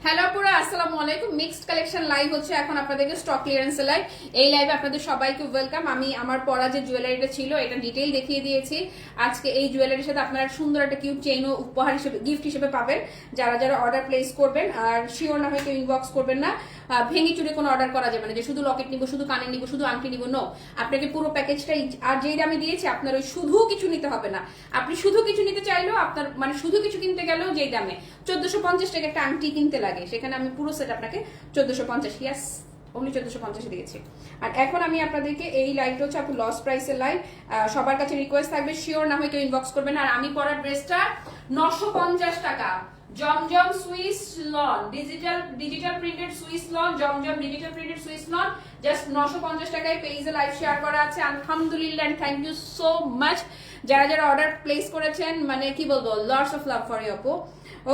Hello পুরো আসসালামু আলাইকুম। মিক্সড কালেকশন লাইভ হচ্ছে এখন আপনাদেরকে স্টক ক্লিয়ারেন্স লাইভ। এই লাইভে আপনাদের সবাইকে ওয়েলকাম। আমি আমার পরা যে জুয়েলারিটা ছিল এটা ডিটেইল দেখিয়ে দিয়েছি। আজকে এই জুয়েলারির সাথে আপনারা সুন্দর একটা কিউব চেইনও উপহার হিসেবে গিফট হিসেবে পাবেন যারা যারা অর্ডার প্লেস করবেন। আর শিওর না হয় কেউ ইনবক্স করবেন না, ভেঙে চুরে কোনো অর্ডার করা যাবে না যে শুধু লকেট নিব, শুধু কানের নিব, শুধু আংটি নিব। নো, আপনাকে পুরো প্যাকেজটাই আর যেই দামে দিয়েছি আপনার ওই শুধু কিছু নিতে হবে না। আপনি শুধু কিছু নিতে চাইলেও আপনার মানে শুধু কিছু কিনতে গেলেও যেই দামে 1450 টাকা একটা আংটি কিনতে লাগে সেখানে আমি পুরো সেট আপনাকে 1450, ইয়াস অনলি 1450 দিয়েছি। আর এখন আমি আপনাদেরকে এই লাইভটা হচ্ছে আপু লস প্রাইসের লাইভ। সবার কাছে রিকোয়েস্ট থাকবে শিওর না হয় কেউ ইনবক্স করবেন। আর আমি পরার ড্রেসটা 950 টাকা, Zamzam Swiss lawn, digital printed Swiss lawn, Zamzam digital printed Swiss lawn, just 950 টাকায় পেজে লাইভ শেয়ার করা আছে। আলহামদুলিল্লাহ, থ্যাংক ইউ সো মাচ যারা যারা অর্ডার প্লেস করেছেন। মানে কি বলবো, lots of love for you আপু।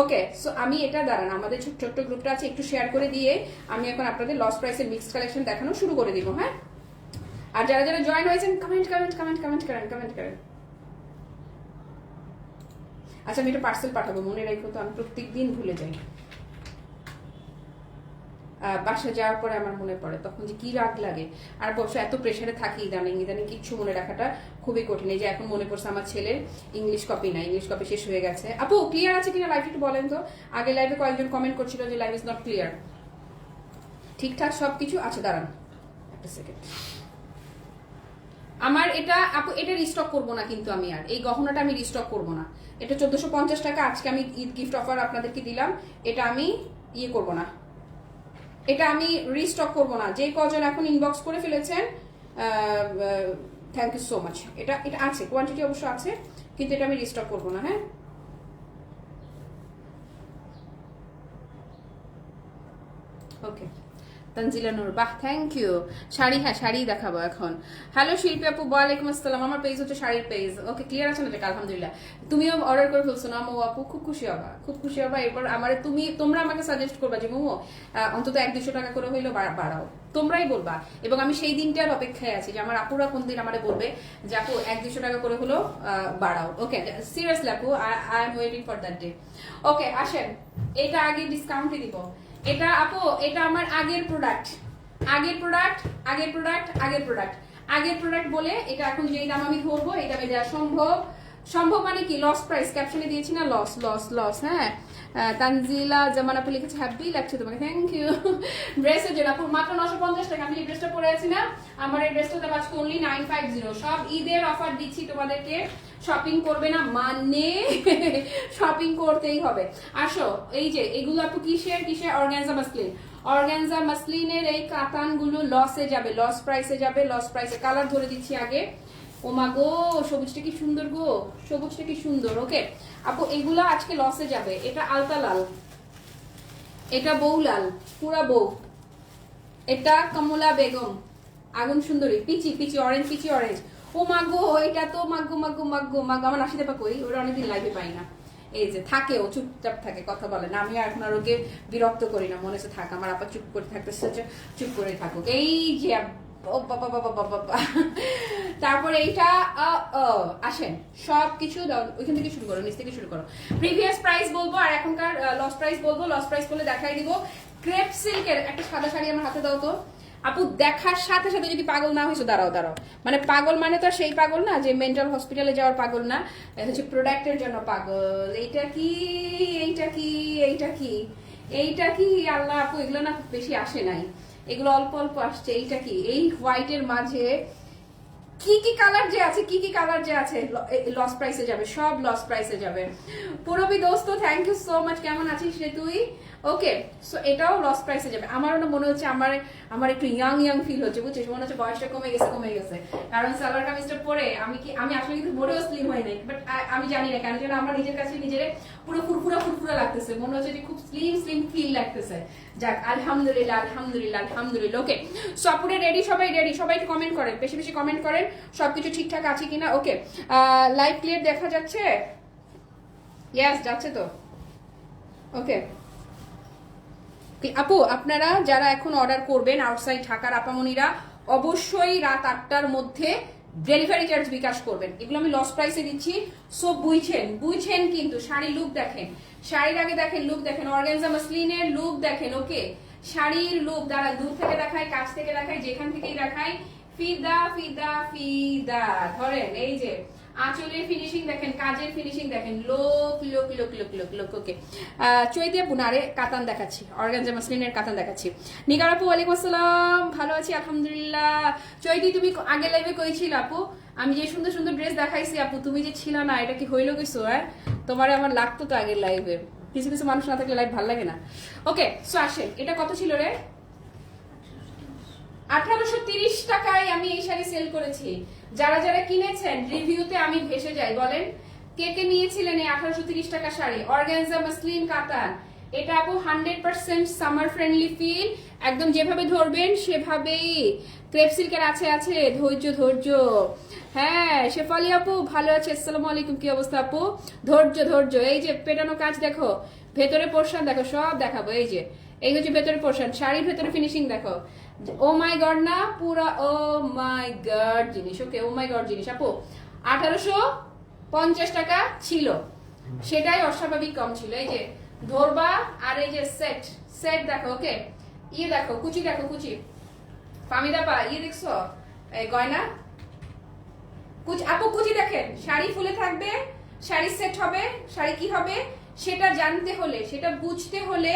ওকে, সো আমি এটা দাঁড়ান আমাদের ছোট্ট গ্রুপটা আছে একটু শেয়ার করে দিয়ে আমি এখন আপনাদের লস প্রাইসের মিক্সড কালেকশন দেখানো শুরু করে দিব। হ্যাঁ, আর যারা যারা জয়েন হয়েছেন কমেন্ট করেন। আচ্ছা, আমি এটা পার্সেল পাঠাবো, মনে রাখবো তো, আমি প্রত্যেক দিন ভুলে যাই। বাসা যাওয়ার পরে আমার মনে পড়ে তখন যে কি রাগ লাগে। আর বসে এত প্রেশারে থাকি ইদানিং কিচ্ছু মনে রাখাটা খুবই কঠিন। এই যে এখন মনে পড়ছে আমার ছেলের ইংলিশ কপি শেষ হয়ে গেছে। আপু ক্লিয়ার আছে কিনা লাইভ একটু বলেন তো। আগে লাইভে কয়েকজন কমেন্ট করছিল যে লাইভ ইজ নট ক্লিয়ার। ঠিকঠাক সবকিছু আছে, দাঁড়ান একটা সেকেন্ড। আমার এটা আপু এটা রিস্টক করবো না, কিন্তু আমি আর এই গহনাটা আমি রিস্টক করবো না। এটা 1450 টাকা আজকে আমি ঈদ গিফট অফার আপনাদেরকে দিলাম। এটা আমি করবো না, এটা আমি রিস্টক করবো না। যে কজন এখন ইনবক্স করে ফেলেছেন থ্যাংক ইউ সো মাচ। এটা আছে, কোয়ান্টিটি অবশ্য আছে, কিন্তু এটা আমি রিস্টক করবো না। হ্যাঁ, ওকে। তানজিলা নূর, বাহ থ্যাংক ইউ। শাড়ি, হ্যাঁ শাড়ি দেখাবো এখন। হ্যালো শিল্পী আপু, ওয়ালাইকুম আসসালাম। আমার পেজ হচ্ছে শাড়ির পেজ। ওকে, ক্লিয়ার আছে না? আলহামদুলিল্লাহ। তুমিও অর্ডার করে ফেলছো না মো আপু, খুব খুশি হবা। এরপর আমার তোমরা আমাকে সাজেস্ট করবা যে মোমো অন্তত 100-200 টাকা করে হইলো বাড়াও, তোমরাই বলবা। এবং আমি সেই দিনটার অপেক্ষায় আছি যে আমার আপুরা কোন দিন আমারে বলবে যে আপু 100-200 টাকা করে হলো বাড়াও। ওকে, সিরিয়াসলি আপু, I am waiting for that day. Okay আসেন, এটা আগে ডিসকাউন্টে দিব। এটা আপু এটা আমার আগের প্রোডাক্ট বলে এটা এখন যেই দাম আমি ধরবো এই দামে দেওয়া সম্ভব মানে কি লস প্রাইস ক্যাপশনে দিয়েছি না, লস। হ্যাঁ, তানজিলা জামান আপু লিখেছে হ্যাপি লাগছে তোমাকে, থ্যাংক ইউ। ড্রেসের জন্য আপু মাত্র 950 টাকা। আমি এই ড্রেসটা পরে আছি না, আমার এই ড্রেসটা দাম আজকে অনলি 950। সব ঈদের অফার দিচ্ছি তোমাদেরকে, শপিং করবে না মানে শপিং করতেই হবে। আসো, এই যে এগুলো আপু কিসের অর্গানজা মাসলিনের এই কাতানগুলো লসে যাবে, লস প্রাইসে কালার ধরে দিচ্ছি আগে। ও মা গো, সবুজটা কি সুন্দর। ওকে আপু, এগুলো আজকে লসে যাবে। এটা আলতা লাল, এটা বউ লাল, পুরা বউ। এটা কমলা বেগম, আগুন সুন্দরী, পিচি অরেঞ্জ। ও মাগো, এটা তো মাগো আমার নাসিদা পা কই, ওরা অনেকদিন লাইভে পাই না। এই যে থাকে, ও চুপচাপ থাকে, কথা বলে না। আমি এখন আর ওকে বিরক্ত করি না, মনে হচ্ছে থাক আমার আপা চুপ করে থাকতেছে, চুপ করে থাকুক। এই যে বাবা। তারপরে এইটা আসেন সবকিছু ওইখান থেকে শুরু করো, নিচ থেকে শুরু করো। প্রিভিয়াস প্রাইস বলবো আর এখনকার লস প্রাইস বলবো। লস প্রাইস বলে দেখাই দিব। ক্রেপ সিল্কের একটা সাদা শাড়ি আমার হাতে দাও তো আপু। দেখার সাথে সাথে যদি পাগল না হয়েছো, দাঁড়াও। মানে পাগল মানে তো সেই পাগল না যে মেন্টাল হসপিটালে যাওয়ার পাগল না, হচ্ছে প্রোডাক্টের জন্য পাগল। এইটা কি আল্লাহ আপু, এগুলো না খুব বেশি আসে নাই, এগুলো অল্প আসছে। এইটা কি, এই হোয়াইটের মাঝে কি কালার যে আছে লস প্রাইসে যাবে, সব লস প্রাইসে যাবে। পুরবি দোস্ত, থ্যাংক ইউ সো মাচ। কেমন আছিস রে তুই? ওকে, সো এটাও লস প্রাইসে যাবে। আমারও না মনে হচ্ছে আমার একটু ইয়াং ফিল হচ্ছে, বুঝছিস? মনে হচ্ছে বয়সটা কমে গেছে। কারণ সালোয়ার কামিজটা পরে আমি আসলে কিন্তু মোটেও স্লিম হয় নাই, বাট আমি জানি না কেন যেন আমার নিজের কাছে নিজের পুরো ফুরফুরা লাগতেছে, মনে হচ্ছে যে খুব স্লিম ফিল লাগতেছে। যাক, আলহামদুলিল্লাহ। ওকে, সপুরে রেডি, সবাই কমেন্ট করেন, বেশি কমেন্ট করেন সবকিছু ঠিকঠাক আছে কিনা। ওকে, লাইভ ক্লিয়ার দেখা যাচ্ছে? ইয়েস, যাচ্ছে তো। ওকে আপু, আপনারা যারা এখন অর্ডার করবেন আউটসাইড ঢাকার আপামনিরা অবশ্যই রাত 8টার মধ্যে ডেলিভারি চার্জ বিকাশ করবেন। এগুলো আমি লস প্রাইসে দিচ্ছি। সো বুঝছেন কিন্তু শাড়ির লুক দেখেন, শাড়ির আগে দেখেন লুক দেখেন, অর্গানজা মাসলিনের লুক দেখেন। ওকে, শাড়ির লুক দ্বারা দূর থেকে দেখায়, কাছ থেকে দেখায়, যেখান থেকেই দেখায়, ফিদা ফিদা ফিদা। ধরেন এই যে আঁচলের ফিনিশিং দেখেন, কাজের ফিনিশিং দেখেন, লোক লোক লোক লোক লোক লোক। ওকে, চৈতে পুনারে কাতান দেখাচ্ছি, অর্গানজা মাসলিনের কাতান দেখাচ্ছি। নিগার আপু ওয়ালাইকুম আসসালাম, ভালো আছি আলহামদুলিল্লাহ। চৈতি তুমি আগে লাইভে কইছিল আপু, আমি যে সুন্দর সুন্দর ড্রেস দেখাইছি আপু, তুমি যে ছিল না, এটা কি হইলো কিছু? হ্যাঁ, তোমার আমার লাগতো তো আগের লাইভে, কিছু কিছু মানুষ না থাকলে লাইভ ভালো লাগে না। ওকে, সো আসেন, এটা কত ছিল রে? 1830 টাকায় আমি এই শাড়ি সেল করেছি। যারা যারা কিনেছেন রিভিউতে আমি ভেসে যাই, বলেন কে কে নিয়েছিলেন এই 1830 টাকা শাড়ি? অর্গানজা মাসলিন কাতান। এটা আপু 100% সামার ফ্রেন্ডলি ফিল, একদম যেভাবে ধরবেন সেভাবেই। ক্রেপ সিল্কের আছে আছে, ধৈর্য ধৈর্য। হ্যাঁ শেফালি আপু ভালো আছে, আসসালামু আলাইকুম, কি অবস্থা আপু? ধৈর্য ধৈর্য। এই যে পেটানো কাজ দেখো, ভেতরে পোর্শন দেখো, সব দেখাবো। এই যে এই হচ্ছে ভেতরে পোর্শন, শাড়ির ভেতরে ফিনিশিং দেখো। ও মাই গড না, পুরা ও মাই গড জিনিস। ওকে, ও মাই গড জিনিস আপু। 1850 টাকা ছিল, সেটাই অস্বাভাবিক কম ছিল। এই যে ধরবা, আর এই যে সেট সেট দেখো। ওকে, ইয়ে দেখো, কুচি দেখো, কুচি ফামিদা পা, ইয়ে দেখছো এই গয়না কুচি আপু, কুচি দেখেন। শাড়ি ফুলে থাকবে, শাড়ি সেট হবে, শাড়ি কি হবে সেটা জানতে হলে, সেটা বুঝতে হলে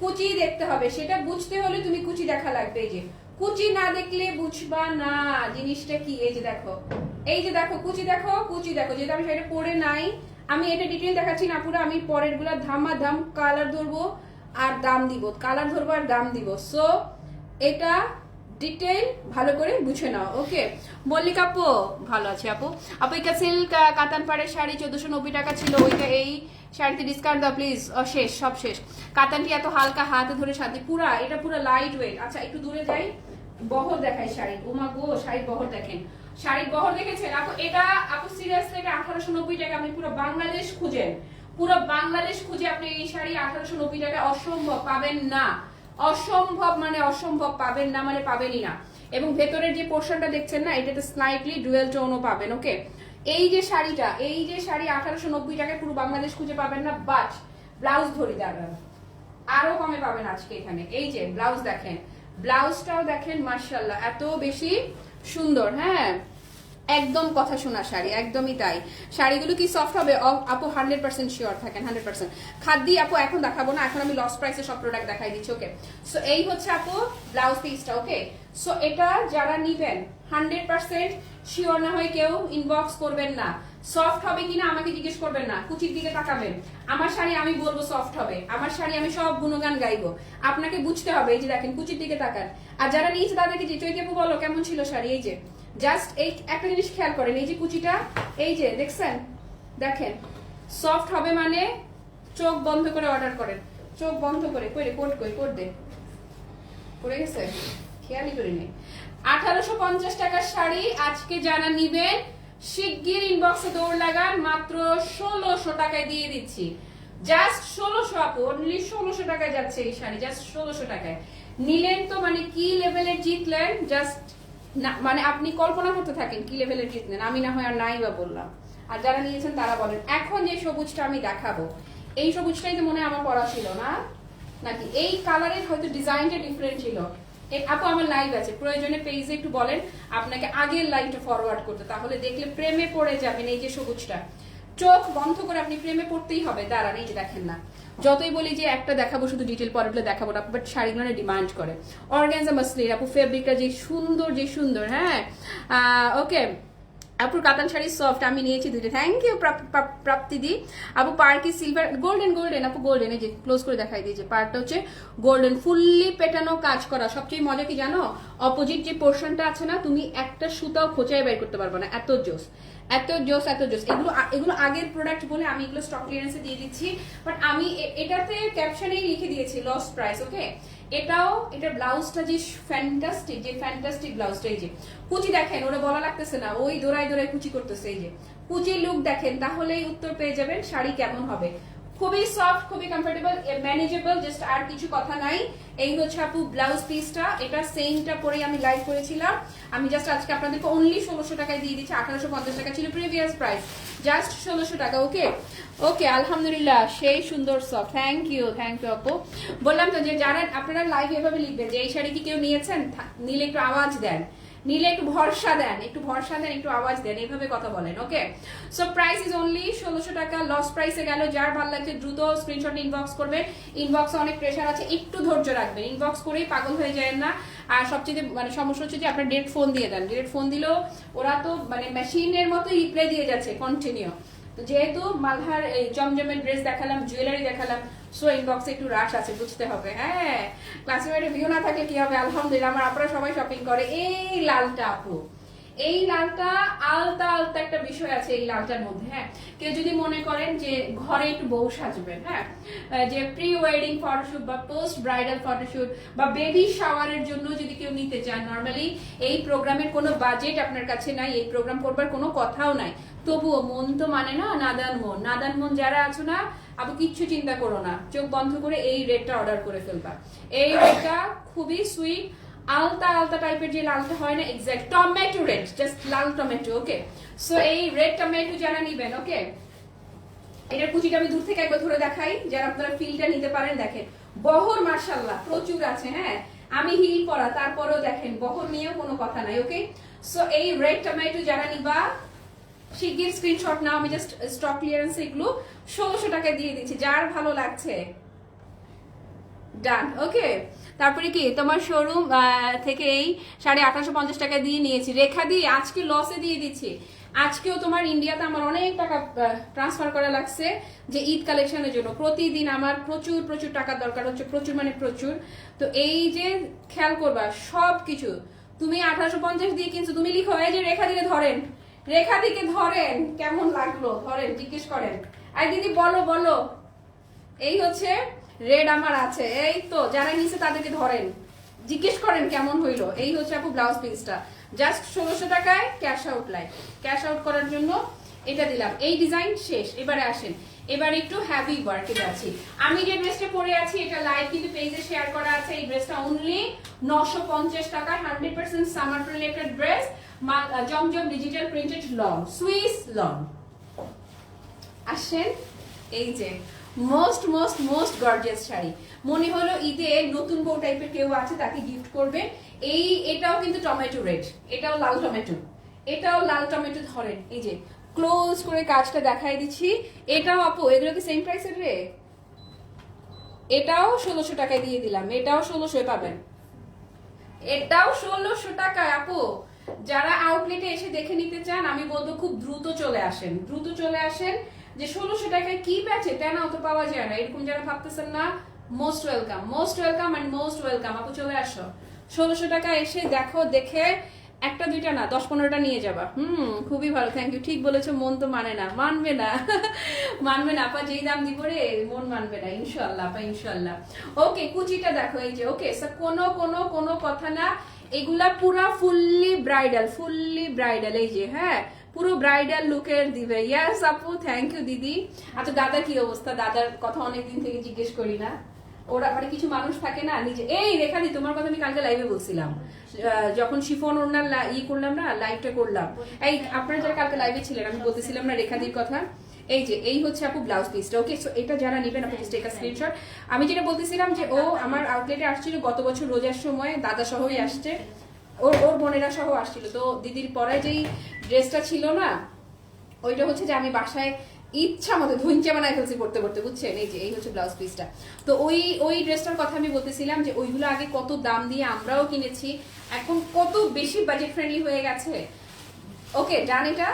কুচি দেখতে হবে, সেটা বুঝতে হলে তুমি কুচি দেখা লাগবে। এই যে কুচি না দেখলে বুঝবা না জিনিসটা কি। এই যে দেখো, এই যে দেখো কুচি দেখো, কুচি দেখো। যেটা আমি সেটা পরে নাই, আমি এটা ডিটেইল দেখাচ্ছি না পুরো, আমি পরের গুলা ধামা ধাম কালার ধরবো আর দাম দিব, কালার ধরবো আর দাম দিব। সো এটা ডিটেইল ভালো করে বুঝে নাও। ওকে, মল্লিকা আপু ভালো আছে আপু। আপু এটা সিল্ক কাতান পাড়ের শাড়ি 1490 টাকা ছিল, ওইটা এই শাড়িতে ডিসকাউন্ট দাও প্লিজ। শেষ, সব শেষ। কাতানটি এত হালকা, হাতে ধরে শান্তি, পুরা এটা পুরো লাইট ওয়েট। আচ্ছা একটু দূরে যাই, বহর দেখাই শাড়ি। ওমা গো, শাড়ির বহর দেখেন, শাড়ির বহর দেখেছেন আপু? এটা আপু সিরিয়াসলি এটা 1890 টাকা। আপনি পুরো বাংলাদেশ খুঁজেন, পুরো বাংলাদেশ খুঁজে আপনি এই শাড়ি 1890 টাকা অসম্ভব পাবেন না। অসম্ভব মানে অসম্ভব পাবেন না, মানে পাবেনই না। এবং ভেতরের যে পোর্শনটা দেখছেন না, এটাতে স্লাইটলি ডুয়েল টোনও পাবেন। ওকে, এই যে শাড়িটা, এই যে শাড়ি 1890 টাকায় পুরো বাংলাদেশ খুঁজে পাবেন না। বাট ব্লাউজ ধরি দাঁড়ান, আরো কমে পাবেন আজকে এখানে। এই যে ব্লাউজ দেখেন, ব্লাউজটাও দেখেন, মাশাআল্লাহ এত বেশি সুন্দর। হ্যাঁ, একদম কথা শোনা শাড়ি, একদমই তাই। শাড়িগুলো কি সফট হবে আপু? 100% শিওর থাকেন, 100%। খাদ্যি আপু এখন দেখাবো না, এখন আমি লস প্রাইসে সব প্রোডাক্ট দেখাই দিচ্ছি। ওকে, সো এই হচ্ছে আপু ব্লাউজ পিসটা। ওকে, সো এটা যারা নিবেন 100% শিওর না হয় কেউ ইনবক্স করবেন না। সফট হবে কিনা আমাকে জিজ্ঞেস করবেন না, কুচির দিকে তাকাবেন। আমার শাড়ি আমি বলবো সফট হবে, আমার শাড়ি আমি সব গুণগান গাইবো, আপনাকে বুঝতে হবে। এই যে দেখেন, কুচির দিকে তাকান। আর যারা নিয়েছে তাদেরকে যে চৈতি আপু বলো কেমন ছিল শাড়ি। এই যে জাস্ট এই একটা জিনিস খেয়াল করেন, এই যে কুচিটা, এই যে দেখছেন, দেখেন সফট হবে মানে চোখ বন্ধ করে অর্ডার করেন, চোখ বন্ধ করে। কই কোড কই কোড দে, পড়ে গেছে, খেয়ালই করি নেই। 1850 টাকার শাড়ি আজকে যারা নিবেন শিগগির ইনবক্সে দৌড় লাগান, মাত্র 1600 টাকায় দিয়ে দিচ্ছি। জাস্ট 1600 আপু, অনলি 1600 টাকায় যাচ্ছে এই শাড়ি, জাস্ট 1600 টাকায় নিলেন তো মানে কি লেভেলের জিতলেন, জাস্ট না মানে আপনি কল্পনা করতে থাকেন কি লেভেলের জিতলেন। আমি না হয় আর নাই বা বললাম, আর যারা নিয়েছেন তারা বলেন। এখন যে সবুজটা আমি দেখাবো, এই সবুজটাই তো মনে হয় আমার পরা ছিল না নাকি? এই কালারের হয়তো ডিজাইনটা ডিফারেন্ট ছিল। আপু আমার লাইভ আছে, প্রয়োজনে পেজে একটু বলেন আপনাকে আগের লাইভটা ফরওয়ার্ড করতে, তাহলে দেখলে প্রেমে পড়ে যাবেন। এই যে সবুজটা, চোখ বন্ধ করে আপনি প্রেমে পড়তেই হবে। দাঁড়ান, এই যে দেখেন না, যতই বলি যে একটা দেখাবো শুধু ডিটেল পরে দেখাবো না, বাট শাড়িগুলো ডিমান্ড করে। অর্গানজা মাসলিন আপু, ফেব্রিকটা যে সুন্দর, যে সুন্দর। হ্যাঁ, ওকে আপুর কাতান শাড়ি সফট, আমি নিয়েছি দুটো। থ্যাংক ইউ প্রাপ্তি দি আপু। পার্কি সিলভার গোল্ডেন, গোল্ডেন আপু গোল্ডেন। এই যে ক্লোজ করে দেখাই দিয়েছে, পার্টটা হচ্ছে গোল্ডেন, ফুললি পেটানো কাজ করা। সবচেয়ে মজা কি জানো, অপোজিট যে পোর্শনটা আছে না, তুমি একটা সুতাও খোঁচায় বের করতে পারবে না, এত জোস, এত জোস, এত জোস। এগুলো আগের প্রোডাক্ট বলে আমি এগুলো স্টক ক্লিয়ারেন্সে দিয়ে দিচ্ছি, বাট আমি এটাতে ক্যাপশনেই লিখে দিয়েছি লস প্রাইস। ওকে, এটাও, এটা ব্লাউজটা যে ফ্যান্টাস্টিক, যে ফ্যান্টাস্টিক ব্লাউজটা। এই যে কুচি দেখেন, ওরা বলা লাগতেছে না, ওই দৌড়ায় দৌড়ায় কুচি করতেছে। এই যে কুচির লুক দেখেন, তাহলেই উত্তর পেয়ে যাবেন শাড়ি কেমন হবে। খুবই সফট, খুবই কমফোর্টেবল, ম্যানেজেবল, জাস্ট আর কিছু কথা নাই। এই হচ্ছে আপু ব্লাউজ পিসটা, এটা সেমটা পরেই আমি লাইভ করেছিলাম। আমি জাস্ট আজকে আপনাদেরকে অনলি 1600 টাকায় দিয়ে দিচ্ছি। 1850 টাকা ছিল প্রিভিয়াস প্রাইস, জাস্ট 1600 টাকা। ওকে ওকে, আলহামদুলিল্লাহ, সেই সুন্দর সফট। থ্যাংক ইউ আপু। বললাম তো যে যারা আপনারা লাইভ এভাবে লিখবেন যে এই শাড়ি কি কেউ নিয়েছেন, নিলে একটু আওয়াজ দেন, নিলে একটু ভরসা দেন, একটু আওয়াজ দেন, এইভাবে কথা বলেন। ওকে, সো প্রাইস ইজ অনলি 1600 টাকা। লস প্রাইসে গেল। যার ভালো লাগছে দ্রুত স্ক্রিনশট ইনবক্স করবেন। ইনবক্সে অনেক প্রেশার আছে, একটু ধৈর্য রাখবেন, ইনবক্স করেই পাগল হয়ে যায় না। আর সবচেয়ে মানে সমস্যা হচ্ছে যে আপনার ডিরেক্ট ফোন দিয়ে দেন, ডিরেক্ট ফোন দিলেও ওরা তো মানে মেশিনের মতো রিপ্লাই দিয়ে যাচ্ছে কন্টিনিউ। তো যেহেতু মালহার এই জমজমের ড্রেস দেখালাম, জুয়েলারি দেখালাম, সো ইনবক্সে একটু রাশ আছে, বুঝতে হবে। হ্যাঁ, ক্লাসমেটে ভিউ না থাকলে কি হবে? আলহামদুলিল্লাহ, আমার আপনারা সবাই শপিং করে। এই লালটা আপু, এই লালটা আলতা আলতা একটা বিষয় আছে এই লালটার মধ্যে। হ্যাঁ, কেউ যদি মনে করেন যে ঘরে একটু বউ সাজবেন, হ্যাঁ, যে প্রি ওয়েডিং ফটোশুট বা পোস্ট ব্রাইডাল ফটোশুট বা বেবি শাওয়ারের জন্য যদি কেউ নিতে চান, নর্মালি এই প্রোগ্রামের কোনো বাজেট আপনার কাছে নাই, এই প্রোগ্রাম করবার কোনো কথাও নাই, তবুও মন তো মানে না, নাদান মন যারা আছো না, আপু কিচ্ছু চিন্তা করো না, চোখ বন্ধ করে এই রেডটা অর্ডার করে ফেলবা। এই রেডটা খুবই সুইট, আলতা আলতা টাইপের যে লালটা হয় না, এক্স্যাক্ট টমেটো রেড, জাস্ট লাল টমেটো। ওকে, সো এই রেড টমেটো যারা নিবেন, ওকে, এটার কুচিটা আমি দূর থেকে একবার ধরে দেখাই, যারা আপনারা ফিলটা নিতে পারেন। দেখেন বহর মাশাআল্লাহ প্রচুর আছে। হ্যাঁ, আমি হিল পরা, তারপরেও দেখেন বহর নিয়েও কোনো কথা নাই। ওকে, সো এই রেড টমেটো যারা নিবা শিগগির স্ক্রিনশট নাও। আমি জাস্ট স্টক ক্লিয়ারেন্স এগুলো 1600 টাকায় দিয়ে দিচ্ছি, যার ভালো লাগছে ডান। ওকে, তারপরে কি তোমার শোরুম থেকে এই 1850 টাকা দিয়ে নিয়েছি, রেখা দিয়ে আজকে লসে দিয়ে দিচ্ছি। আজকেও তোমার ইন্ডিয়াতে আমার অনেক টাকা ট্রান্সফার করা লাগছে যে ঈদ কালেকশনের জন্য। প্রতিদিন আমার প্রচুর প্রচুর টাকার দরকার হচ্ছে, প্রচুর মানে প্রচুর। তো এই যে খেয়াল করবা সব কিছু, তুমি 1850 দিয়ে কিনছো, তুমি লিখো এই যে রেখা দিকে ধরেন, রেখা দিকে ধরেন, কেমন লাগলো ধরেন, জিজ্ঞেস করেন, আর দিদি বলো বলো, এই হচ্ছে রেড আমার আছে, এই তো যারা নিচে তাদেরকে ধরেন, জিজ্ঞেস করেন কেমন হইলো। এই হচ্ছে আপু ব্লাউজ পিসটা, জাস্ট 1600 টাকায় cash out line, cash out করার জন্য এটা দিলাম। এই ডিজাইন শেষ, এবারে আসেন, এবার একটু হ্যাভি ওয়ার্কে যাচ্ছি। আমি যে ড্রেসটা পরে আছি এটা লাইভ কিন্তু পেজে শেয়ার করা আছে। এই ড্রেসটা অনলি 950 টাকা, 100% সামার ফ্রেন্ডলি একটা dress, Zamzam digital printed long, Swiss long. আসেন, এই যে most most most gorgeous sari, মনে হলো ঈদে নতুন বউ টাইপের কেউ আছে তাকে গিফট করবে। এটাও কিন্তু টমেটো রেড, এটাও লাল টমেটো, এটাও লাল টমেটো। ধরেন এই যে ক্লোজ করে কাজটা দেখাই দিচ্ছি। এটাও আপু এগুলো কি সেম প্রাইসের রে? এটাও 1600 টাকায় দিয়ে দিলাম, এটাও 1600 পাবেন, এটাও 1600 টাকায় আপু। যারা আউটলেটে এসে দেখে নিতে চান আমি বলবো খুব দ্রুত চলে আসেন, দ্রুত চলে আসেন। যে 1600 টাকায় কি প্যাচে তেনাও তো পাওয়া যায় না, এরকম যারা ভাবতেছেন না, most welcome, most welcome and most welcome আপু, চলে আসো। 1600 টাকা এসে দেখো, দেখে একটা দুইটা না 10-15টা নিয়ে যাবা। খুবই ভালো, থ্যাংক ইউ। ঠিক বলেছো, মন তো মানে না, মানবে না মানবে না আপা, যেই দাম দিব রে মন মানবে না, ইনশাআল্লাহ আপা, ইনশাআল্লাহ। ওকে, কুচিটা দেখো, এই যে ওকে, কোনো কোনো কোনো কথা না, এগুলা পুরা ফুললি ব্রাইডাল, ফুললি ব্রাইডাল। এই যে হ্যাঁ, পুরো ব্রাইডাল লুকের দিবে। ইয়াস আপু, থ্যাংক ইউ দিদি। আচ্ছা দাদার কি অবস্থা? দাদার কথা অনেকদিন থেকে জিজ্ঞেস করি না। ওরা মানে কিছু মানুষ থাকে না নিজে, এই রেখা দি তোমার কথা আমি কালকে লাইভে বলছিলাম, যখন শিফন ওনার করলাম না, লাইভটা করলাম, এই আপনারা যারা কালকে লাইভে ছিলেন আমি বলতেছিলাম না রেখাদির কথা। এই যে এই হচ্ছে আপু ব্লাউজ পিসটা। ওকে, সো এটা যারা নেবেন আপু জাস্ট একটা স্ক্রিনশট। আমি যেটা বলতেছিলাম যে ও আমার আউটলেটে আসছিল গত বছর রোজার সময়, দাদা সহই আসছে, ওর বোনেরা সহ আসছিল। তো দিদির পরে যেই ড্রেসটা ছিল না, ওইটা হচ্ছে যে আমি বাসায় ইচ্ছা মতো ধুইঞ্চা বানায় ফেলছি পড়তে পড়তে, বুঝছেন। এই যে এই হচ্ছে ব্লাউজ পিসটা। তো ওই ড্রেসটার কথা আমি বলতেছিলাম যে ওইগুলো আগে কত দাম দিয়ে আমরাও কিনেছি, এখন কত বেশি বাজেট ফ্রেন্ডলি হয়ে গেছে। ওকে ডান, এটা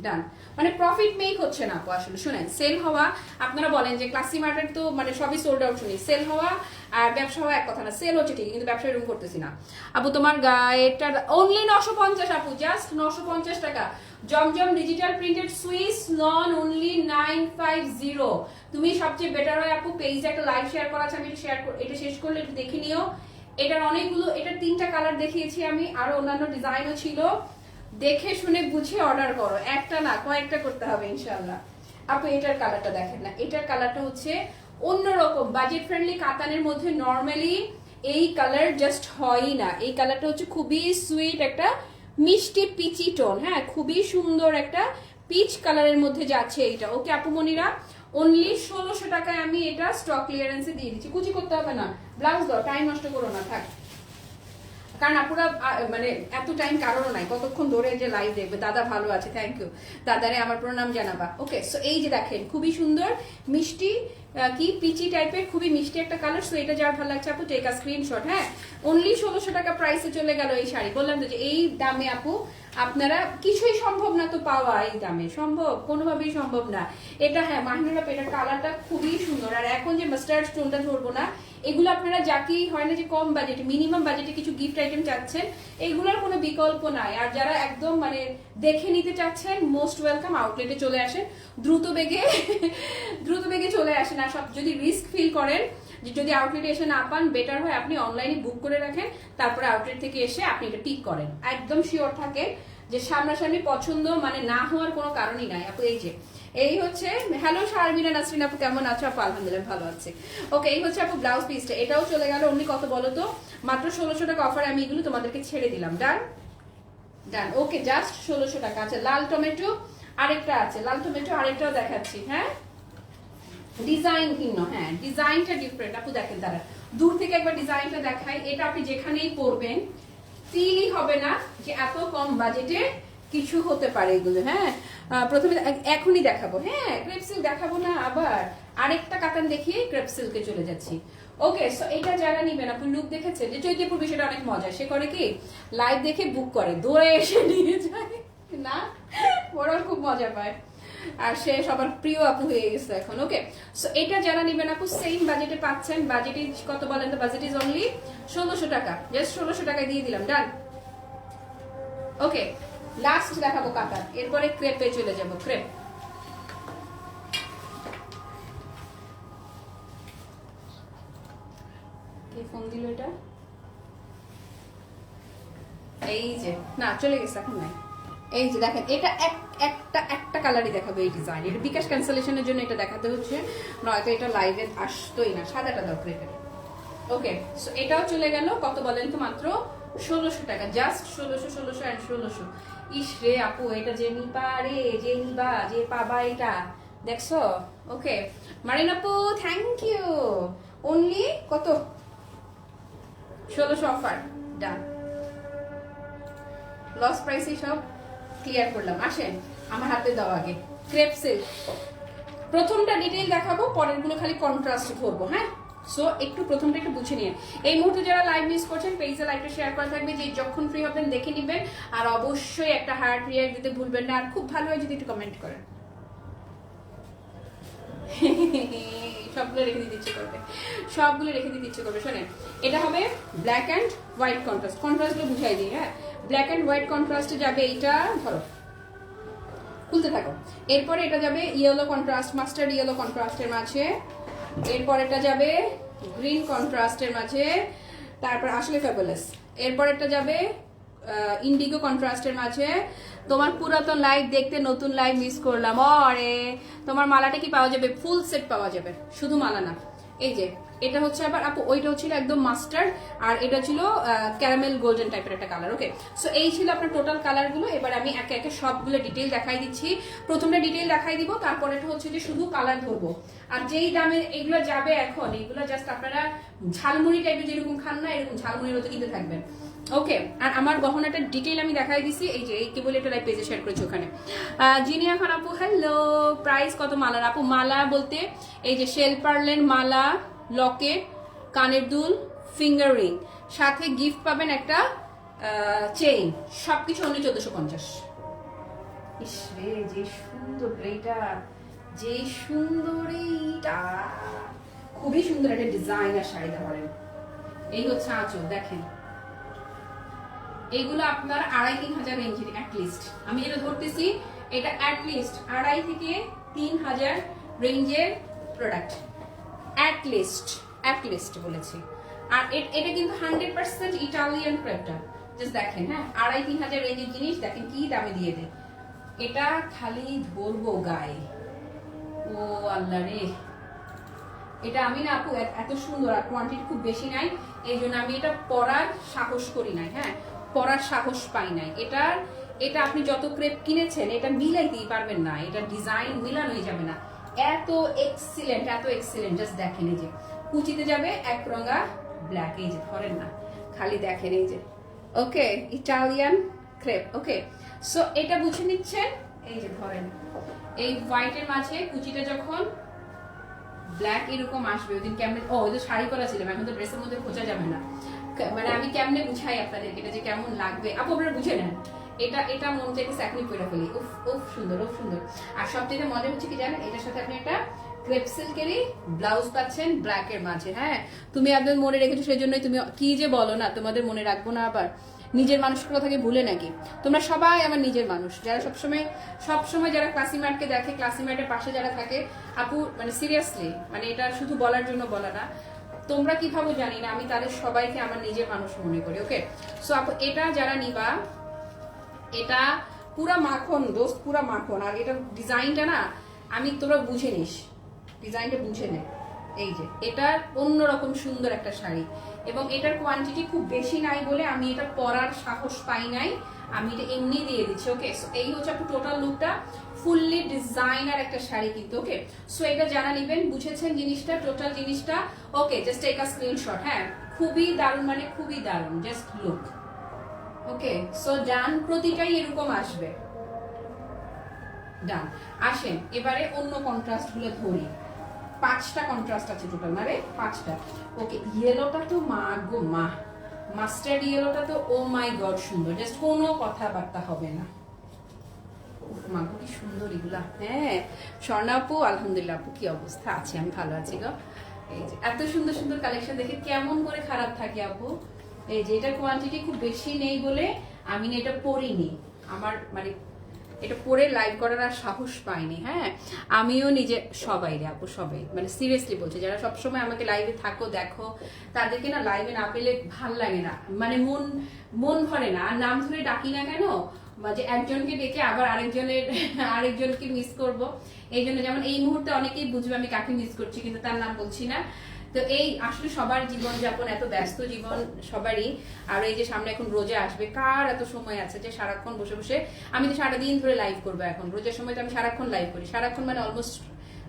ডান, মানে প্রফিট মেক হচ্ছে না আপু আসলে। শুনেন, সেল হওয়া, আপনারা বলেন যে ক্লাসি মার্কেট তো মানে সবই সোল্ড আউট, শুনি সেল হওয়া আর ব্যবসা হওয়া এক কথা না। সেল হচ্ছে ঠিকই, কিন্তু ব্যবসা এরকম করতেছি না আপু। তোমার গায়েটা অনলি 950 আপু, জাস্ট 950 টাকা। Zamzam digital printed Swiss lawn only 950। তুমি সবচেয়ে বেটার হয় আপু পেজে একটা লাইভ শেয়ার করা আছে, আমি এটা শেষ করলে একটু দেখে নিও। এটার অনেকগুলো, এটার 3টা কালার দেখিয়েছি আমি, আরো অন্যান্য ডিজাইনও ছিল। দেখে শুনে বুঝে অর্ডার করো, একটা না কয়েকটা করতে হবে ইনশাআল্লাহ। আপু এটার কালারটা দেখেন না, এটার কালারটা হচ্ছে অন্যরকম বাজেট ফ্রেন্ডলি কাতানের মধ্যে। নর্মালি এই কালার জাস্ট হয়ই না, এই কালারটা হচ্ছে খুবই সুইট একটা মিষ্টি পিচি টোন, হ্যাঁ খুবই সুন্দর একটা পিচ কালারের মধ্যে যাচ্ছে এইটা। ওকে আপু মনিরা, অনলি 1600 টাকায় আমি এটা স্টক ক্লিয়ারেন্সে দিয়ে দিচ্ছি। কুচি করতে হবে না, ব্লাউজ দাও, টাইম নষ্ট করো না, থাক। কারণ আপুরা মানে এত টাইম কারণও নাই, কতক্ষণ ধরে যে লাইভ দেখবে। দাদা ভালো আছে, থ্যাংক ইউ দাদারে, আমার প্রণাম জানাবা। ওকে সো এই যে দেখেন খুবই সুন্দর মিষ্টি কি পিচি টাইপের খুবই মিষ্টি একটা কালার। সো এটা যার ভালো লাগছে আপু টেক আ স্ক্রিনশট। হ্যাঁ অনলি 1600 টাকা প্রাইসে চলে গেল এই শাড়ি। বললাম তো যে এই দামে আপু আপনারা কিছুই সম্ভব না তো পাওয়া, এই দামে সম্ভব কোনোভাবেই সম্ভব না এটা। হ্যাঁ মাহিনুরা এটার কালারটা খুবই সুন্দর। আর এখন যে মাস্টার্ড স্টোনটা ধরবো না, এগুলো আপনারা যাকেই হয় না যে কম বাজেটে মিনিমাম বাজেটে কিছু গিফট আইটেম চাচ্ছেন, এগুলোর কোনো বিকল্প নাই। আর যারা একদম মানে দেখে নিতে চাচ্ছেন মোস্ট ওয়েলকাম, আউটলেটে চলে আসেন দ্রুত বেগে চলে আসেন। আর সব যদি রিস্ক ফিল করেন যে যদি আউটলেটে এসে না পান, বেটার হয় আপনি অনলাইনে বুক করে রাখেন, তারপরে আউটলেট থেকে এসে আপনি এটা পিক করেন। একদম শিওর থাকে যে সামনাসামনি পছন্দ মানে না হওয়ার কোনো কারণই নাই আপু। এই যে এই হচ্ছে, হ্যালো শারমিনা নাসরিন আপু কেমন আছো আপু? আলহামদুলিল্লাহ ভালো আছে। ওকে এই হচ্ছে আপু ব্লাউজ পিসটা, এটাও চলে গেল অনলি কত বলো তো, মাত্র 1600 টাকা অফারে আমি এগুলো তোমাদেরকে ছেড়ে দিলাম। ডান ডান, ওকে জাস্ট 1600 টাকা। আচ্ছা লাল টমেটো আরেকটা আছে, লাল টমেটো আরেকটাও দেখাচ্ছি। হ্যাঁ ডিজাইন ভিন্ন, হ্যাঁ ডিজাইনটা ডিফারেন্ট আপু। দেখেন তারা দূর থেকে একবার ডিজাইনটা দেখাই, এটা আপনি যেখানেই পরবেন ফিলই হবে না যে এত কম বাজেটে কিছু হতে পারে এগুলো। হ্যাঁ প্রথমে এখনই দেখাবো, হ্যাঁ ক্রেপ সিল্ক দেখাবো না, আবার আরেকটা কাতান দেখিয়ে ক্রেপ সিল্কে চলে যাচ্ছি। ওকে সো এটা যারা নিবেন আপনি লুক দেখেছে যে চৈতিপুর বিষয়টা অনেক মজা, সে করে কি লাইভ দেখে বুক করে, দৌড়ে এসে নিয়ে যায় না, ওরাও খুব মজা পায়। আর সে সবার প্রিয় আপু হয়ে গেছে এখন। ওকে সো এটা যারা নিবেন আপু সেম বাজেটে পাচ্ছেন। বাজেট কত বলেন তো? বাজেট ইজ অনলি 1600 টাকা, জাস্ট 1600 টাকায় দিয়ে দিলাম। ডান। ওকে লাস্ট দেখাবো কাতার, এরপরে ক্রেপে চলে যাব। ক্রেপ কে ফোন দিল? এটা এই যে না চলে গেছে এখন নাই। এই যে দেখেন এটা একটা কালারই দেখাবো এই ডিজাইন। এটা বিকাশ ক্যান্সেলেশনের জন্য এটা দেখাতে হচ্ছে, নয়তো এটা লাইভে আসতোই না। সাদাটা দাও ক্রেপের। ওকে সো এটাও চলে গেল কত বলেন তো? মাত্র 1600 টাকা, জাস্ট 1600 অ্যান্ড 1600। ইস রে আপু এটা যে নিবা রে, যে নিবা যে পাবা এটা দেখছো। ওকে মারিন আপু থ্যাংক ইউ। অনলি কত? 1600 অফার। ডান, লস প্রাইসে সব ক্লিয়ার করলাম। আসেন আমার হাতে দাও আগে ক্রেপ সিল্ক। প্রথমটা ডিটেইল দেখাবো, পরের গুলো খালি কন্ট্রাস্ট ধরবো। হ্যাঁ সো একটু প্রথমটা একটু বুঝে নিয়ে, এই মুহূর্তে যারা লাইভ মিস করছেন পেজে লাইভটা শেয়ার করা থাকবে, যে যখন ফ্রি হবেন দেখে নিবেন। আর অবশ্যই একটা হার্ট রিয়াক্ট দিতে ভুলবেন না। আর খুব ভালো হয় যদি একটু কমেন্ট করেন। সবগুলো রেখে দিতে ইচ্ছে করবে, সবগুলো রেখে দিতে ইচ্ছে করবে। শোনেন এটা হবে ব্ল্যাক অ্যান্ড হোয়াইট কন্ট্রাস্ট। কন্ট্রাস্টগুলো বুঝাই দিই। হ্যাঁ ব্ল্যাক অ্যান্ড হোয়াইট কন্ট্রাস্টে যাবে এইটা, ধরো খুলতে থাকো। এরপরে এটা যাবে ইয়েলো কন্ট্রাস্ট, মাস্টার্ড ইয়েলো কন্ট্রাস্টের মাঝে। এরপর এটা যাবে গ্রিন কন্ট্রাস্টের মাঝে, তারপর আসলে ফ্যাবুলাস। এরপর এটা যাবে ইন্ডিগো কন্ট্রাস্টের মাঝে। তোমার পুরাতন লাইভ দেখতে নতুন লাইভ মিস করলাম। আরে তোমার মালাটা কি পাওয়া যাবে? ফুল সেট পাওয়া যাবে, শুধু মালা না। এই যে এটা হচ্ছে আবার আপু, ওইটাও ছিল একদম মাস্টার্ড, আর এটা ছিল ক্যারামেল গোল্ডেন টাইপের একটা কালার। ওকে সো এই ছিল আপনার টোটাল কালারগুলো। এবার আমি একে একে সবগুলো ডিটেইল দেখাই দিচ্ছি। প্রথমটা ডিটেইল দেখাই দিব, তারপরে হচ্ছে যে শুধু কালার ধরবো। আর যেই দামে এগুলো যাবে এখন, এগুলো জাস্ট আপনারা ঝালমুড়ি টাইপের যেরকম খান না, এরকম ঝালমুড়ির মতো কিনতে থাকবেন। ওকে আর আমার গহনাটা ডিটেইল আমি দেখাই দিছি। এই যে এই কেবল এটা লাইভ পেজে শেয়ার করেছি ওখানে। জিনিয়া খান আপু হ্যালো, প্রাইস কত মালার আপু? মালা বলতে এই যে শেল পার্লের মালা, লকেট, কানের দুল, ফিঙ্গার রিং, সাথে গিফট পাবেন একটা চেইন, সবকিছু অনলি 1450। ইস রে যে সুন্দর এইটা, যে সুন্দর এইটা, খুবই সুন্দর একটা ডিজাইনার শাড়ি ধরেন। এই হচ্ছে আঁচল দেখেন, এইগুলো আপনার 2500-3000 রেঞ্জের অ্যাটলিস্ট। আমি যেটা ধরতেছি এটা অ্যাটলিস্ট 2500 থেকে 3000 রেঞ্জের প্রোডাক্ট, অ্যাটলিস্ট বলেছি। আর এটা কিন্তু 100% ইটালিয়ান ক্রেপটা। জাস্ট দেখেন, হ্যাঁ 2500-3000 রেঞ্জের জিনিস দেখেন কি দামে দিয়ে দেয়। এটা খালি ধরবো গায়ে, ও আল্লাহ রে, এটা আমি না আপু এত সুন্দর আর কোয়ান্টিটি খুব বেশি নাই, এই জন্য আমি এটা পরার সাহস করি নাই। হ্যাঁ, পরার সাহস পাই নাই। এটা আপনি যত ক্রেপ কিনেছেন এটা মিলাইতেই পারবেন না, এটা ডিজাইন মিলানোই যাবে না। এত এক্সিলেন্ট, এত এক্সিলেন্ট, জাস্ট দেখেন এই যে কুচিতে যাবে এক রঙা ব্ল্যাক, এই যে ধরেন না, খালি দেখেন এই যে। ওকে, ইটালিয়ান ক্রেপ। ওকে, সো এটা বুঝে নিচ্ছেন, এই যে ধরেন এই হোয়াইটের মাঝে কুচিটা যখন ব্ল্যাক এরকম আসবে, ওই দিন কেমনে, ও ওই তো শাড়ি পরা ছিলাম, এখন তো ড্রেসের মধ্যে খোঁজা যাবে না, মানে আমি কেমনে বুঝাই আপনাদেরকে এটা যে কেমন লাগবে, আপু আপনারা বুঝে নেন। এটা মন থেকে স্যাকনি করে ফেলি, উফ উফ সুন্দর, উফ সুন্দর। আর সবথেকে মজা হচ্ছে কি জানেন, এটার সাথে আপনি একটা ক্রেপ সিল্কেরই ব্লাউজ পাচ্ছেন ব্ল্যাক এর মাঝে। হ্যাঁ, তুমি একদম মনে রেখেছো, সেই জন্যই তুমি কি যে বলো না, তোমাদের মনে রাখবো না আবার, নিজের মানুষের কথাকে ভুলে নাকি? তোমরা সবাই আমার নিজের মানুষ, যারা সবসময় যারা ক্লাসিমার্টকে দেখে, ক্লাসিমার্টের পাশে যারা থাকে, আপু মানে সিরিয়াসলি, মানে এটা শুধু বলার জন্য বলা না, তোমরা কি ভাবো জানি না, আমি তাদের সবাইকে আমার নিজের মানুষ মনে করি। ওকে, সো আপু এটা যারা নিবা, এটা পুরা মাখন দোস্ত, পুরা মাখন। আর এটা ডিজাইনটা না, আমি তোমরা বুঝে নিস, ডিজাইনটা বুঝে নে। এই যে এটার অন্যরকম সুন্দর একটা শাড়ি, এবং এটার কোয়ান্টিটি খুব বেশি নাই বলে আমি এটা পরার সাহস পাই নাই, আমি এটা এমনি দিয়ে দিচ্ছি। ওকে, সো এই হচ্ছে আপু টোটাল লুকটা, ফুললি ডিজাইনার একটা শাড়ি কিন্তু। ওকে, সো এটা যারা নেবেন বুঝেছেন জিনিসটা, টোটাল জিনিসটা। ওকে, জাস্ট টেক আ স্ক্রিনশট। হ্যাঁ, খুবই দারুণ, মানে খুবই দারুণ, জাস্ট লুক। ওকে, সো ডান, প্রতিটাই এরকম আসবে। ডান, আসেন এবারে অন্য কন্ট্রাস্ট গুলো ধরি। 5টা কন্ট্রাস্ট আছে টোটাল, মানে 5টা। ওকে, ইয়েলোটা তো মা গো মা, মাস্টার্ড ইয়েলোটা তো ও মাই গড সুন্দর, জাস্ট কোনো কথাবার্তা হবে না। মা গো কি সুন্দর এগুলা। হ্যাঁ, স্বর্ণা আপু আলহামদুলিল্লাহ, আপু কি অবস্থা? আছে, আমি ভালো আছি গো। এই যে এত সুন্দর সুন্দর কালেকশন দেখে কেমন করে খারাপ থাকে আপু। এই যে এটার কোয়ান্টিটি খুব বেশি নেই বলে আমি এটা পরিনি, আমার মানে এটা পরে লাইভ করার আর সাহস পাইনি। হ্যাঁ, আমিও নিজে, সবাই রে আপু, সবাই, মানে সিরিয়াসলি বলছি, যারা সবসময় আমাকে লাইভে থাকো দেখো, তাদেরকে না লাইভে না পেলে ভাল লাগে না, মানে মন ভরে না। আর নাম ধরে ডাকি না কেন, যে একজনকে ডেকে আবার আরেকজনকে মিস করব, এই জন্য। যেমন এই মুহূর্তে অনেকেই বুঝবে আমি কাকে মিস করছি, কিন্তু তার নাম বলছি না। তো এই আসলে সবার জীবন যাপন, এত ব্যস্ত জীবন সবারই। আর এই যে সামনে এখন রোজা আসবে, কার এত সময় আছে যে সারাক্ষণ বসে বসে, আমি তো সারাদিন ধরে লাইভ করবো এখন, রোজার সময় তো আমি সারাক্ষণ লাইভ করি, সারাক্ষণ মানে অলমোস্ট,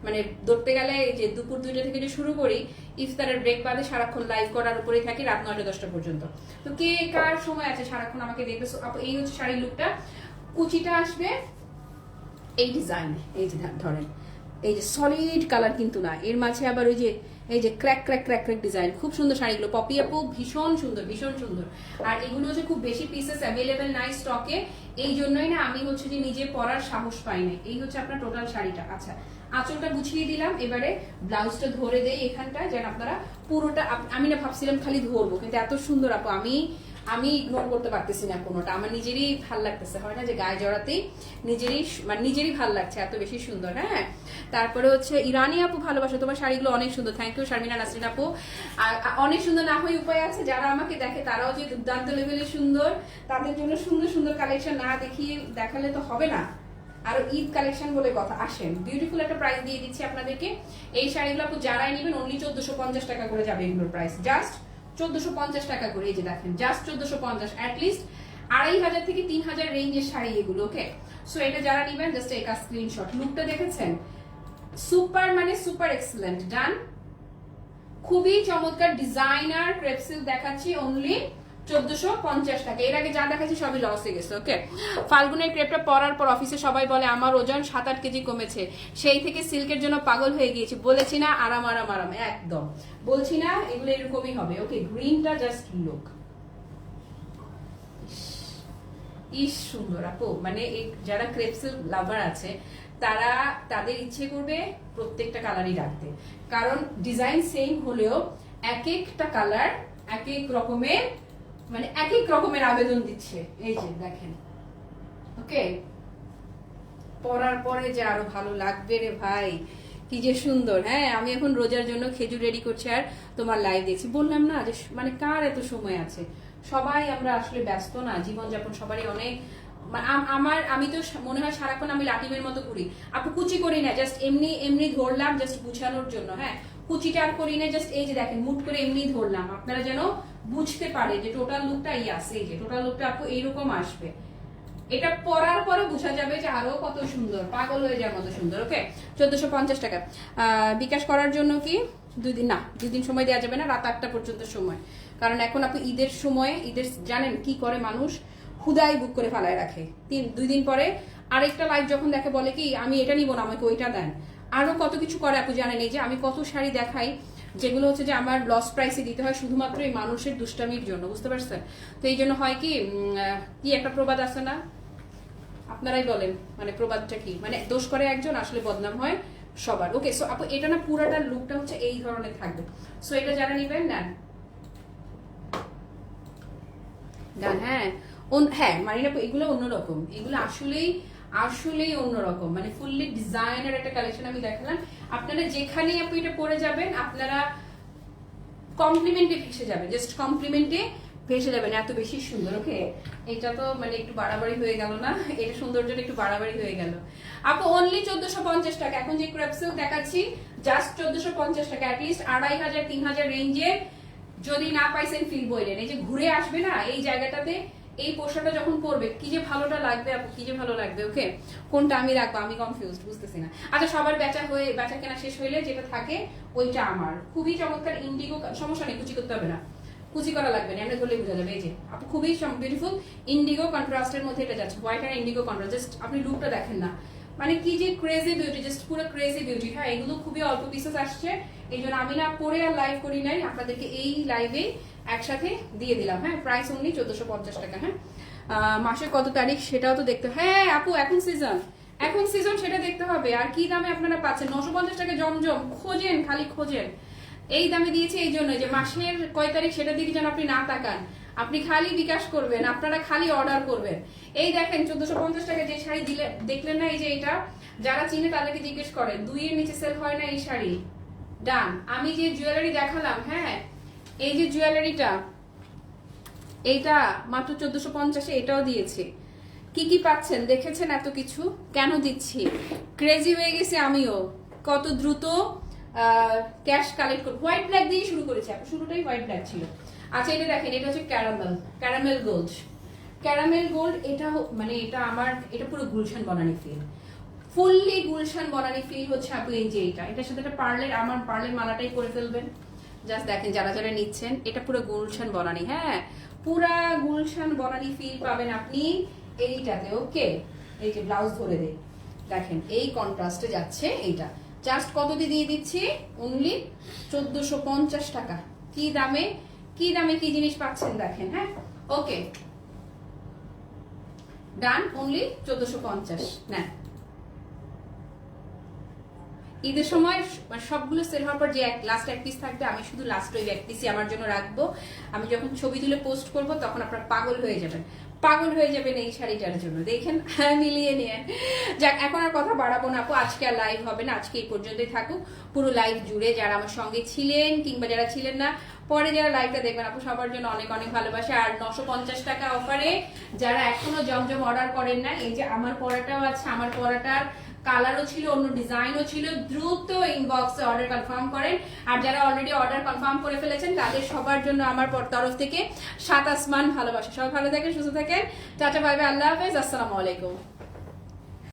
মানে ধরতে গেলে যে দুপুর 2টা থেকে যে শুরু করি, ইফতারের ব্রেক বাদে সারাক্ষণ লাইভ করার উপরেই থাকি রাত 9টা-10টা পর্যন্ত। তো কে কার সময় আছে সারাক্ষণ আমাকে দেখবে? এই হচ্ছে শাড়ির লুকটা। কুচিটা আসবে এই ডিজাইন, এই যে ধরেন এই যে সলিড কালার কিন্তু না, এর মাঝে আবার ওই যে এই যে crack crack crack crack design, খুব সুন্দর শাড়িগুলো। পপি আপু ভীষণ সুন্দর, ভীষণ সুন্দর। আর এগুলো হচ্ছে খুব বেশি পিসেস অ্যাভেলেবেল নাই স্টকে, এই জন্যই না আমি হচ্ছে যে নিজে পরার সাহস পাই নাই। এই হচ্ছে আপনার টোটাল শাড়িটা। আচ্ছা, আঁচলটা গুছিয়ে দিলাম, এবারে ব্লাউজটা ধরে দেই এখানটা, যেন আপনারা পুরোটা, আমি না ভাবছিলাম খালি ধরবো, কিন্তু এত সুন্দর আপু, আমি ইগনোর করতে পারতেছি না কোনোটা, আমার নিজেরই ভাল লাগতেছে, হয় না যে গায়ে জড়াতেই নিজেরই ভাল লাগছে, এত বেশি সুন্দর। হ্যাঁ, তারপরে হচ্ছে ইরানি আপু ভালোবাসা, তোমার শাড়িগুলো অনেক সুন্দর, থ্যাংক ইউ শারমিনা নাসরিন আপু। আর অনেক সুন্দর না হয়ে উপায় আছে, যারা আমাকে দেখে তারাও যে দুর্দান্ত লেভেলের সুন্দর, তাদের জন্য সুন্দর সুন্দর কালেকশন না দেখালে তো হবে না। আরো ঈদ কালেকশন বলে কথা, আসেন বিউটিফুল একটা প্রাইস দিয়ে দিচ্ছি আপনাদেরকে। এই শাড়িগুলো আপু যারাই নেবেন অনলি 1450 টাকা করে যাবে এগুলোর প্রাইস, জাস্ট 1450 টাকা করে। এই যে দেখেন, জাস্ট 1450, অ্যাটলিস্ট 2500 থেকে 3000 রেঞ্জের শাড়ি এগুলো। ওকে, সো এটা যারা নেবেন জাস্ট একটা স্ক্রিনশট। লুকটা দেখেছেন, সুপার মানে সুপার এক্সেলেন্ট। ডান, খুবই চমৎকার ডিজাইনার ক্রেপ সিল্ক দেখাচ্ছি অনলি 1450 টাকা। এর আগে যা দেখাচ্ছি সবই লসে গেছে। ওকে, ফাল্গুনের ক্রেপটা পরার পর অফিসে সবাই বলে আমার ওজন 7-8 কেজি কমেছে, সেই থেকে সিল্কের জন্য পাগল হয়ে গিয়েছি। বলেছি না আরাম আরাম আরাম, একদম বলছি না, এগুলো এরকমই হবে। ওকে, গ্রিনটা জাস্ট লুক, ইস সুন্দর আপু, মানে যারা ক্রেপ সিল্ক লাভার আছে তারা, তাদের ইচ্ছে করবে প্রত্যেকটা কালারই রাখতে, কারণ ডিজাইন সেম হলেও এক একটা কালার এক এক রকমের, মানে এক এক রকমের আবেদন দিচ্ছে। এই যে দেখেন, ওকে, পরার পরে যে আরো ভালো লাগবে রে ভাই, কি যে সুন্দর। হ্যাঁ, আমি এখন রোজার জন্য খেজুর রেডি করছি আর তোমার লাইভ দেখছি। বললাম না যে মানে কার এত সময় আছে, সবাই আমরা আসলে ব্যস্ত না, জীবনযাপন সবারই অনেক আমি তো মনে হয় সারাক্ষণ আমি লাটিমের মতো ঘুরি আপু, কুচি করি না, জাস্ট এমনি এমনি ধরলাম জাস্ট গুছানোর জন্য। হ্যাঁ, কুচিটা আর করি না, জাস্ট এই যে দেখেন মুট করে এমনি ধরলাম, আপনারা যেন বুঝতে পারে যে টোটাল লুকটা আসে, এই যে টোটাল লুকটা আপু এইরকম আসবে। এটা পরার পরে বোঝা যাবে যে আরো কত সুন্দর, পাগল হয়ে যাওয়ার মতো সুন্দর। ওকে, 1450 টাকা। বিকাশ করার জন্য কি 2 দিন না, 2 দিন সময় দেওয়া যাবে না, রাত 8টা পর্যন্ত সময়। কারণ এখন আপনি ঈদের সময়, ঈদের জানেন কি করে মানুষ, হুদাই বুক করে ফালায় রাখে। 2 দিন পরে আরেকটা লাইভ যখন দেখে বলে কি আমি এটা নিব না, আমাকে ওইটা দেন। আরো কত কিছু করে আপু জানেন, এই যে আমি কত শাড়ি দেখাই যেগুলো হচ্ছে যে আমার লস প্রাইসে দিতে হয় শুধুমাত্র এই মানুষের দুষ্টামির জন্য, বুঝতে পারছেন? তো এই জন্য হয় কি একটা প্রবাদ আছে না, আপনারাই বলেন, মানে প্রবাদটা কি, মানে দোষ করে একজন আসলে বদনাম হয় সবার। ওকে, সো আপু এটা না পুরাটা লুকটা হচ্ছে এই ধরনের থাকবে। সো এটা যারা নিবেন নেন। হ্যাঁ হ্যাঁ মারিনা, এগুলো অন্যরকম, এগুলো আসলেই অন্যরকম, মানে ফুললি ডিজাইনার একটা কালেকশন আমি দেখালাম। আপনারা যেখানেই আপনি এটা পরে যাবেন আপনারা কমপ্লিমেন্টে ভেসে যাবেন, জাস্ট কমপ্লিমেন্টে ভেসে যাবেন, এত বেশি সুন্দর। ওকে, এটা তো মানে একটু বাড়াবাড়ি হয়ে গেল না, এটা সৌন্দর্যটা একটু বাড়াবাড়ি হয়ে গেল আপু। অনলি 1450 টাকা। এখন যে ক্রেপসেল দেখাচ্ছি জাস্ট 1450 টাকা, অ্যাটলিস্ট 2500 3000 রেঞ্জে যদি না পাইছেন ফিল বইলেন, এই যে ঘুরে আসবে না এই জায়গাটাতে, এই পোশাকটা যখন পরবে কি যে ভালোটা লাগবে আপু, কি যে ভালো লাগবে। ওকে, কোনটা আমি রাখবো আমি কনফিউজড, বুঝতেছি না। আচ্ছা, সবার বেচা কেনা শেষ হইলে যেটা থাকে ওইটা আমার। খুবই চমৎকার ইন্ডিগো, সমস্যা নেই, কুচি করতে হবে না, কুচি করা লাগবে না, এমনি ধরলে বোঝা যাবে। এই যে আপু খুবই বিউটিফুল ইন্ডিগো কন্ট্রাস্টের মধ্যে এটা যাচ্ছে, হোয়াইট আর ইন্ডিগো কন্ট্রাস্ট, জাস্ট আপনি লুকটা দেখেন না, মানে কি যে ক্রেজি বিউটি, জাস্ট পুরো ক্রেজি বিউটি। হ্যাঁ, এগুলো খুবই অল্প পিসেস আসছে, এই জন্য আমি না পরে আর লাইভ করি নাই, আপনাদেরকে এই লাইভে একসাথে দিয়ে দিলাম। হ্যাঁ, প্রাইস অনলি 1450 টাকা। হ্যাঁ, মাসের কত তারিখ সেটাও তো দেখতে, হ্যাঁ আপু এখন সিজন সেটা দেখতে হবে। আর কি দামে আপনারা পাচ্ছেন, 950 টাকা জমজম, খোঁজেন খালি খোঁজেন। এই দামে দিয়েছে এই জন্য যে মাসের কয় তারিখ সেটা দিকে যেন আপনি না তাকান, আপনি খালি বিকাশ করবেন, আপনারা খালি অর্ডার করবেন। এই দেখেন 1450 টাকা যে শাড়ি দিলে দেখলেন না, এই যে এটা যারা চিনে তাদেরকে জিজ্ঞেস করেন, 2 এর নিচে সেল হয় না এই শাড়ি। ডান। আমি যে জুয়েলারি দেখালাম, হ্যাঁ এই যে জুয়েলারিটা, এইটা মাত্র 1450-এ এটাও দিয়েছে। কি কি পাচ্ছেন দেখেছেন, এত কিছু কেন দিচ্ছি, ক্রেজি হয়ে গেছে আমিও, কত দ্রুত ক্যাশ কালেক্ট করে। হোয়াইট ব্ল্যাক দিয়ে শুরু করেছি, শুরুটাই হোয়াইট ব্ল্যাক ছিল। আচ্ছা, এটা দেখেন, এটা হচ্ছে ক্যারামেল গোল্ড। এটা মানে এটা আমার, এটা পুরো Gulshan Banani feel, fully Gulshan Banani feel হচ্ছে আপু। এই যে এটার সাথে একটা পার্লের, আমার পার্লের মালাটাই করে ফেলবেন। জাস্ট দেখেন যারা যারা নিচ্ছেন, এটা পুরো গুলশান বনানি, হ্যাঁ পুরা গুলশান বনানি ফিল পাবেন আপনি এইটাতে। ওকে, এই যে ব্লাউজ ধরে দেয়, দেখেন এই কন্ট্রাস্টে যাচ্ছে এইটা। জাস্ট কত দিয়ে দিচ্ছি, অনলি 1450 টাকা। কি দামে কি জিনিস পাচ্ছেন দেখেন। হ্যাঁ, ওকে ডান, অনলি 1450 না। ঈদের সময় সবগুলো সেল হওয়ার পর যে লাস্ট এক পিস থাকবে, আমি শুধু লাস্ট ওই এক পিসই আমার জন্য রাখবো। আমি যখন ছবি তুলে পোস্ট করব তখন আপনারা পাগল হয়ে যাবেন এই শাড়িটার জন্য। দেখেন, মিলিয়ে নিয়ে যাক, এখন আর কথা বাড়াবো না আপু, আজকে আর লাইভ হবে না, আজকে এই পর্যন্তই থাকুক। পুরো লাইভ জুড়ে যারা আমার সঙ্গে ছিলেন কিংবা যারা ছিলেন না, পরে যারা লাইভটা দেখবেন আপু, সবার জন্য অনেক অনেক ভালোবাসা। আর 950 টাকা অফারে যারা এখনো জমজম অর্ডার করেন না, এই যে আমার পরাটাও আছে, আমার পরাটার কালারও ছিল, অন্য ডিজাইনও ছিল, দ্রুত ইনবক্সে অর্ডার কনফার্ম করেন। আর যারা অলরেডি অর্ডার কনফার্ম করে ফেলেছেন তাদের সবার জন্য আমার তরফ থেকে 7 আসমান ভালোবাসা। সবাই ভালো থাকেন, সুস্থ থাকেন, টাটা বাই বাই, আল্লাহ হাফেজ, আসসালামু আলাইকুম।